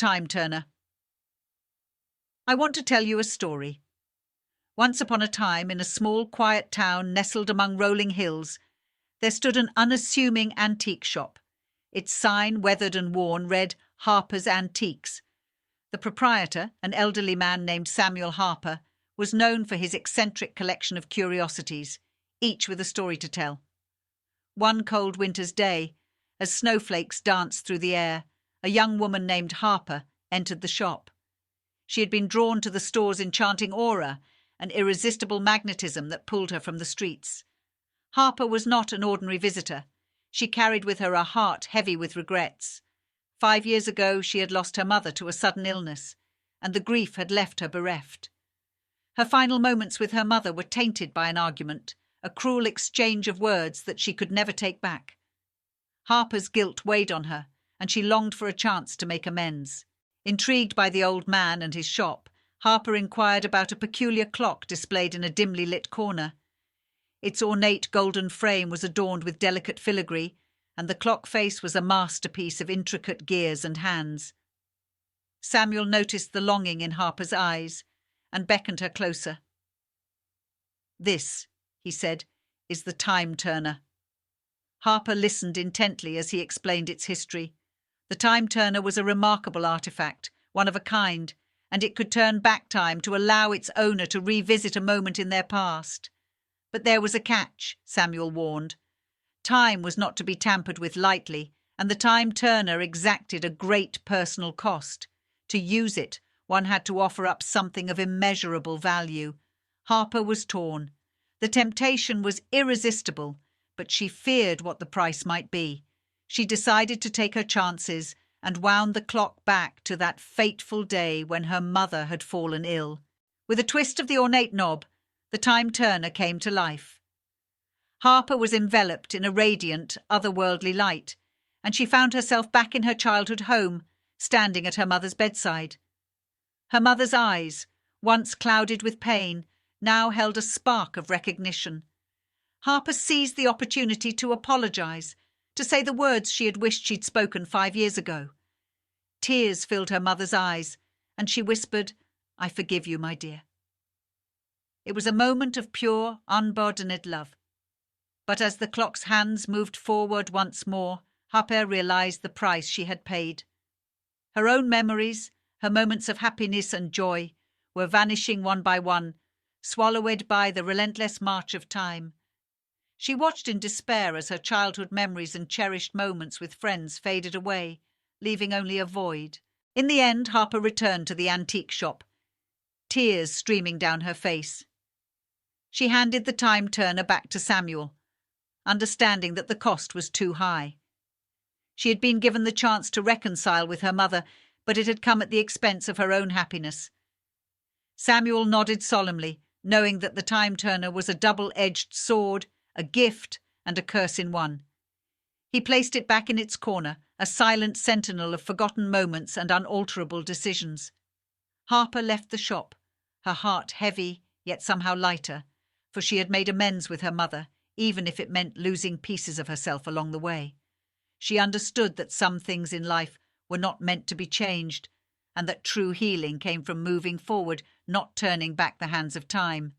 Time Turner. I want to tell you a story. Once upon a time, in a small, quiet town nestled among rolling hills, there stood an unassuming antique shop. Its sign, weathered and worn, read Harper's Antiques. The proprietor, an elderly man named Samuel Harper, was known for his eccentric collection of curiosities, each with a story to tell. One cold winter's day, as snowflakes danced through the air, a young woman named Harper entered the shop. She had been drawn to the store's enchanting aura, an irresistible magnetism that pulled her from the streets. Harper was not an ordinary visitor. She carried with her a heart heavy with regrets. 5 years ago she had lost her mother to a sudden illness, and the grief had left her bereft. Her final moments with her mother were tainted by an argument, a cruel exchange of words that she could never take back. Harper's guilt weighed on her, and she longed for a chance to make amends. Intrigued by the old man and his shop, Harper inquired about a peculiar clock displayed in a dimly lit corner. Its ornate golden frame was adorned with delicate filigree, and the clock face was a masterpiece of intricate gears and hands. Samuel noticed the longing in Harper's eyes and beckoned her closer. "This," he said, "is the Time Turner." Harper listened intently as he explained its history. The Time Turner was a remarkable artifact, one of a kind, and it could turn back time to allow its owner to revisit a moment in their past. But there was a catch, Samuel warned. Time was not to be tampered with lightly, and the Time Turner exacted a great personal cost. To use it, one had to offer up something of immeasurable value. Harper was torn. The temptation was irresistible, but she feared what the price might be. She decided to take her chances and wound the clock back to that fateful day when her mother had fallen ill. With a twist of the ornate knob, the Time Turner came to life. Harper was enveloped in a radiant, otherworldly light, and she found herself back in her childhood home, standing at her mother's bedside. Her mother's eyes, once clouded with pain, now held a spark of recognition. Harper seized the opportunity to apologize, to say the words she had wished she'd spoken 5 years ago. Tears filled her mother's eyes, and she whispered, "I forgive you, my dear." It was a moment of pure, unburdened love. But as the clock's hands moved forward once more, Harper realized the price she had paid. Her own memories, her moments of happiness and joy, were vanishing one by one, swallowed by the relentless march of time. She watched in despair as her childhood memories and cherished moments with friends faded away, leaving only a void. In the end, Harper returned to the antique shop, tears streaming down her face. She handed the Time Turner back to Samuel, understanding that the cost was too high. She had been given the chance to reconcile with her mother, but it had come at the expense of her own happiness. Samuel nodded solemnly, knowing that the Time Turner was a double-edged sword, a gift and a curse in one. He placed it back in its corner, a silent sentinel of forgotten moments and unalterable decisions. Harper left the shop, her heart heavy yet somehow lighter, for she had made amends with her mother, even if it meant losing pieces of herself along the way. She understood that some things in life were not meant to be changed, and that true healing came from moving forward, not turning back the hands of time.